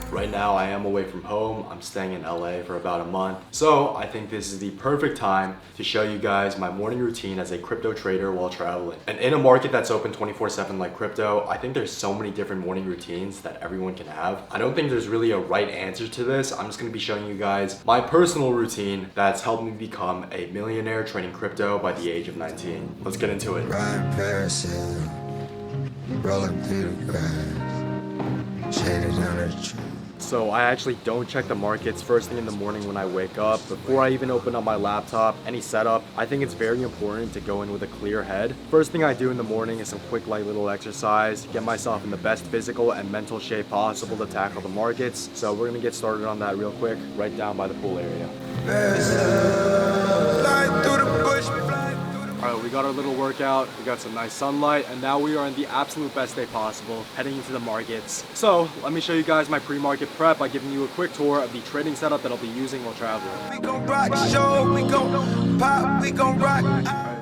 Right now I am away from home. I'm staying in LA for about a month. So I think this is the perfect time to show you guys my morning routine as a crypto trader while traveling. And in a market that's open 24/7 like crypto, I think there's so many different morning routines that everyone can have. I don't think there's really a right answer to this. I'm just gonna be showing you guys my personal routine that's helped me become a millionaire trading crypto by the age of 19. Let's get into it. So I actually don't check the markets first thing in the morning when I wake up. Before I even open up my laptop, any setup, I think it's very important to go in with a clear head. First thing I do in the morning is some quick light little exercise, get myself in the best physical and mental shape possible to tackle the markets. So we're gonna get started on that real quick, right down by the pool area. Alright, we got our little workout, we got some nice sunlight, and now we are in the absolute best day possible, heading into the markets. So, let me show you guys my pre-market prep by giving you a quick tour of the trading setup that I'll be using while traveling. Alright,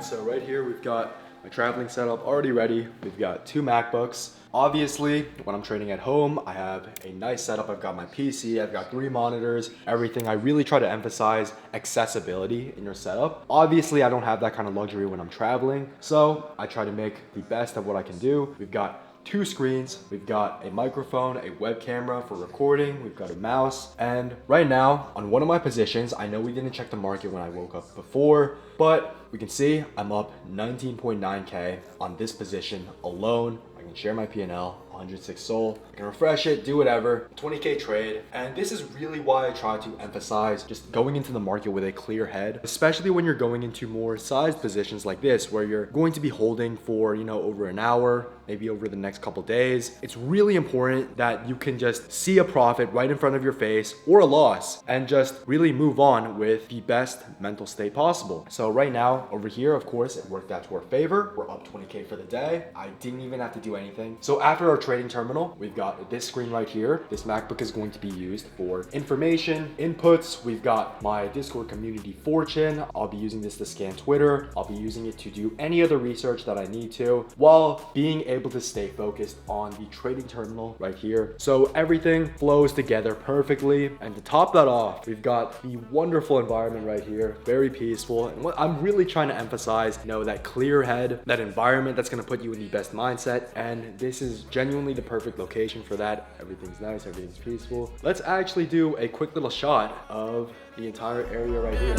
so right here we've got my traveling setup already ready. We've got 2 MacBooks. Obviously, when I'm trading at home, I have a nice setup. I've got my PC, I've got 3 monitors, everything. I really try to emphasize accessibility in your setup. Obviously, I don't have that kind of luxury when I'm traveling, so I try to make the best of what I can do. We've got 2 screens, we've got a microphone, a web camera for recording, we've got a mouse, and right now, on one of my positions, I know we didn't check the market when I woke up before, but we can see I'm up 19.9K on this position alone. I can share my P&L, 106 SOL. I can refresh it, do whatever, 20K trade. And this is really why I try to emphasize just going into the market with a clear head, especially when you're going into more sized positions like this, where you're going to be holding for, over an hour, maybe over the next couple days. It's really important that you can just see a profit right in front of your face or a loss and just really move on with the best mental state possible. So right now over here, of course, it worked out to our favor. We're up 20K for the day. I didn't even have to do anything. So after our trading terminal, we've got this screen right here. This MacBook is going to be used for information, inputs. We've got my Discord community fortune. I'll be using this to scan Twitter. I'll be using it to do any other research that I need to while being able to stay focused on the trading terminal right here. So everything flows together perfectly. And to top that off, we've got the wonderful environment right here, very peaceful. And what I'm really trying to emphasize, that clear head, that environment that's going to put you in the best mindset. And this is genuinely the perfect location for that. Everything's nice, everything's peaceful. Let's actually do a quick little shot of the entire area right here.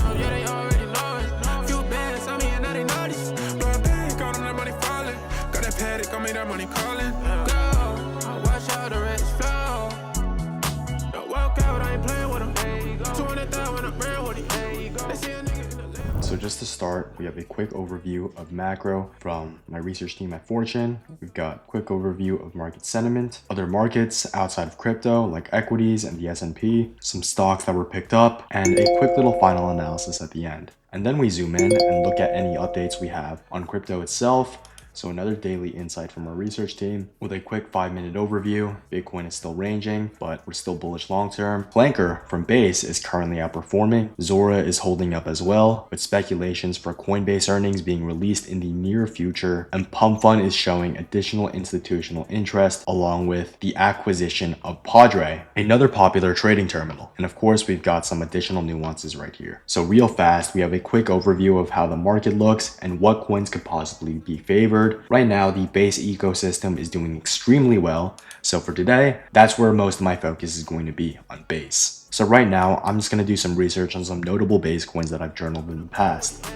So just to start, we have a quick overview of macro from my research team at Fortune. We've got a quick overview of market sentiment, other markets outside of crypto like equities and the S&P, some stocks that were picked up, and a quick little final analysis at the end. And then we zoom in and look at any updates we have on crypto itself. So another daily insight from our research team with a quick 5-minute overview. Bitcoin is still ranging, but we're still bullish long term. Flanker from Base is currently outperforming. Zora is holding up as well, with speculations for Coinbase earnings being released in the near future. And Pump Fund is showing additional institutional interest along with the acquisition of Padre, another popular trading terminal. And of course, we've got some additional nuances right here. So real fast, we have a quick overview of how the market looks and what coins could possibly be favored. Right now, the Base ecosystem is doing extremely well. So for today, that's where most of my focus is going to be, on Base. So right now, I'm just going to do some research on some notable Base coins that I've journaled in the past.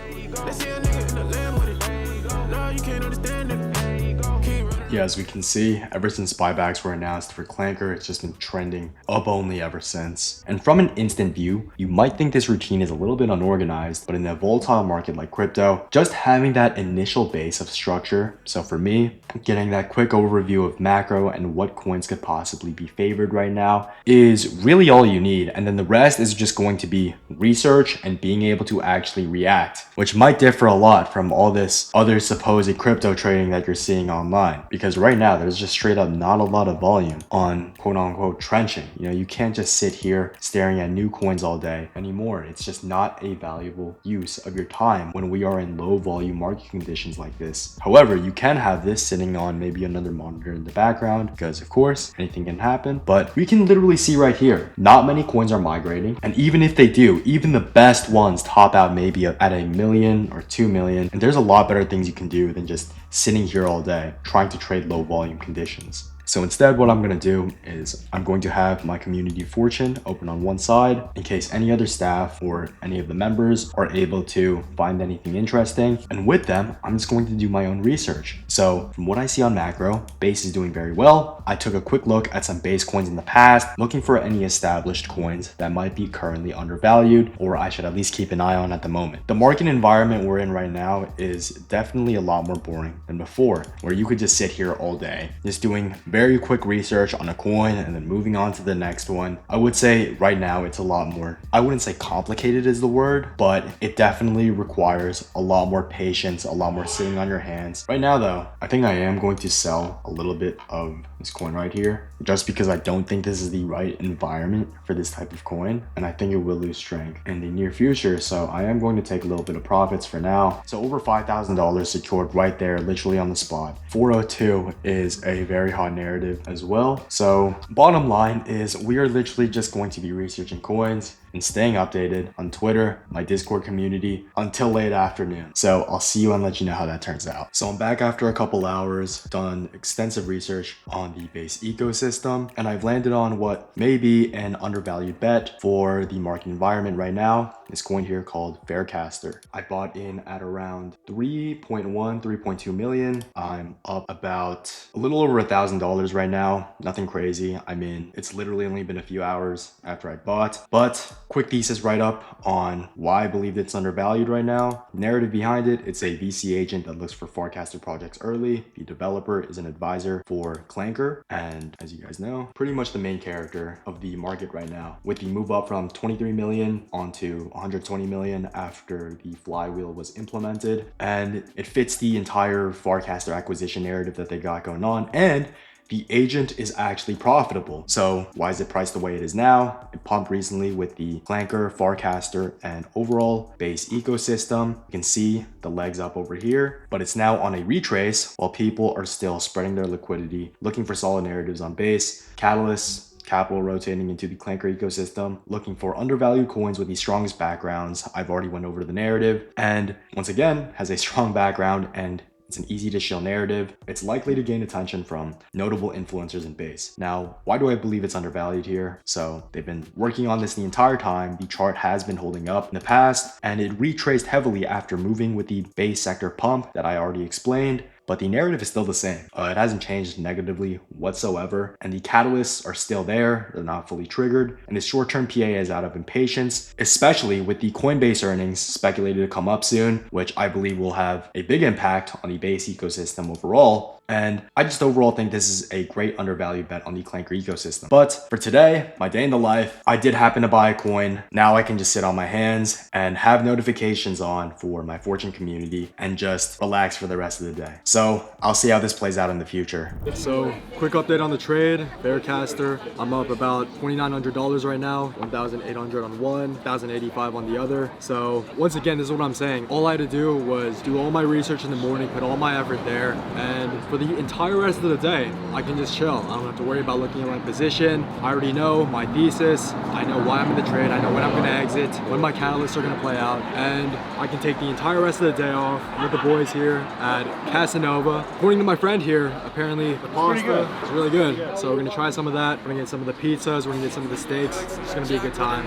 Yeah, as we can see, ever since buybacks were announced for Clanker, it's just been trending up only ever since. And from an instant view, you might think this routine is a little bit unorganized, but in a volatile market like crypto, just having that initial base of structure. So for me, getting that quick overview of macro and what coins could possibly be favored right now is really all you need. And then the rest is just going to be research and being able to actually react, which might differ a lot from all this other supposed crypto trading that you're seeing online. because right now there's just straight up not a lot of volume on quote unquote trenching. You know, you can't just sit here staring at new coins all day anymore. It's just not a valuable use of your time when we are in low volume market conditions like this. However, you can have this sitting on maybe another monitor in the background because of course anything can happen, but we can literally see right here, not many coins are migrating. And even if they do, even the best ones top out maybe at $1 million or 2 million. And there's a lot better things you can do than just sitting here all day trying to trade low volume conditions. So instead, what I'm going to do is I'm going to have my community fortune open on one side in case any other staff or any of the members are able to find anything interesting. And with them, I'm just going to do my own research. So from what I see on macro, base is doing very well. I took a quick look at some base coins in the past, looking for any established coins that might be currently undervalued, or I should at least keep an eye on at the moment. The market environment we're in right now is definitely a lot more boring than before, where you could just sit here all day, just doing very quick research on a coin and then moving on to the next one. I would say right now it's a lot more, I wouldn't say complicated is the word, but it definitely requires a lot more patience, a lot more sitting on your hands. Right now though, I think I am going to sell a little bit of this coin right here, just because I don't think this is the right environment for this type of coin, and I think it will lose strength in the near future. So I am going to take a little bit of profits for now. So over $5,000 secured right there, literally on the spot. 402 is a very hot narrative as well. So bottom line is we are literally just going to be researching coins and staying updated on Twitter, my Discord community, until late afternoon. So I'll see you and let you know how that turns out. So I'm back after a couple hours, done extensive research on the base ecosystem, and I've landed on what may be an undervalued bet for the market environment right now. This coin here called Faircaster. I bought in at around 3.2 million. I'm up about a little over $1,000 right now. Nothing crazy. I mean, it's literally only been a few hours after I bought, but quick thesis write up on why I believe it's undervalued right now. Narrative behind it, it's a VC agent that looks for Faircaster projects early. The developer is an advisor for Clanker, and as you guys know, pretty much the main character of the market right now, with the move up from 23 million onto 120 million after the flywheel was implemented. And it fits the entire Faircaster acquisition narrative that they got going on, and the agent is actually profitable. So why is it priced the way it is now? It pumped recently with the Clanker, Faircaster, and overall base ecosystem. You can see the legs up over here, but it's now on a retrace while people are still spreading their liquidity, looking for solid narratives on base, catalysts, capital rotating into the Clanker ecosystem, looking for undervalued coins with the strongest backgrounds. I've already went over the narrative, and once again, has a strong background and it's an easy to show narrative. It's likely to gain attention from notable influencers in base. Now, why do I believe it's undervalued here? So they've been working on this the entire time. The chart has been holding up in the past, and it retraced heavily after moving with the base sector pump that I already explained. But the narrative is still the same. It hasn't changed negatively whatsoever, and the catalysts are still there. They're not fully triggered, and the short-term PA is out of impatience, especially with the Coinbase earnings speculated to come up soon, which I believe will have a big impact on the base ecosystem overall. And I just overall think this is a great undervalued bet on the Clanker ecosystem. But for today, my day in the life, I did happen to buy a coin. Now I can just sit on my hands and have notifications on for my fortune community and just relax for the rest of the day. So I'll see how this plays out in the future. So quick update on the trade. Faircaster, I'm up about $2,900 right now, 1,800 on one, 1,085 on the other. So once again, this is what I'm saying. All I had to do was do all my research in the morning, put all my effort there, and for the entire rest of the day, I can just chill. I don't have to worry about looking at my position. I already know my thesis. I know why I'm in the trade. I know when I'm gonna exit, when my catalysts are gonna play out, and I can take the entire rest of the day off with the boys here at Casanova. According to my friend here, apparently the pasta is really good. So we're gonna try some of that. We're gonna get some of the pizzas. We're gonna get some of the steaks. It's gonna be a good time.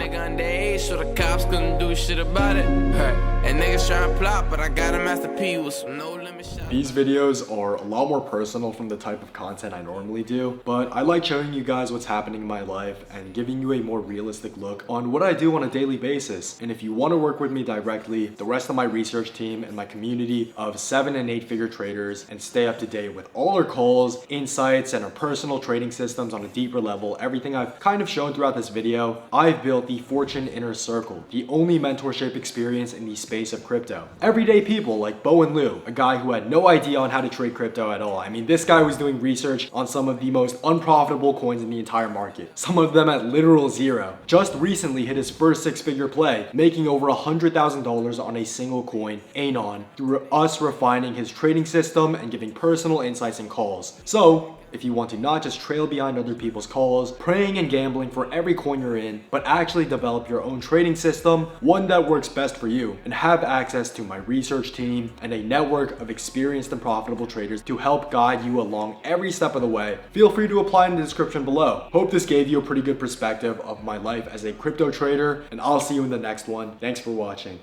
So the cops couldn't do shit about it. And niggas try and plot, but I got a Master P with some no limit shot. These videos are a lot more personal from the type of content I normally do, but I like showing you guys what's happening in my life and giving you a more realistic look on what I do on a daily basis. And if you want to work with me directly, the rest of my research team and my community of 7- and 8-figure traders, and stay up to date with all our calls, insights, and our personal trading systems on a deeper level, everything I've kind of shown throughout this video, I've built the Fortune Inner Circle, the only mentorship experience in the space space of crypto. Everyday people like Bo and Lou, a guy who had no idea on how to trade crypto at all. I mean, this guy was doing research on some of the most unprofitable coins in the entire market, some of them at literal zero. Just recently hit his first six-figure play, making over $100,000 on a single coin, Anon, through us refining his trading system and giving personal insights and calls. So, if you want to not just trail behind other people's calls, praying and gambling for every coin you're in, but actually develop your own trading system, one that works best for you, and have access to my research team and a network of experienced and profitable traders to help guide you along every step of the way, feel free to apply in the description below. Hope this gave you a pretty good perspective of my life as a crypto trader, and I'll see you in the next one. Thanks for watching.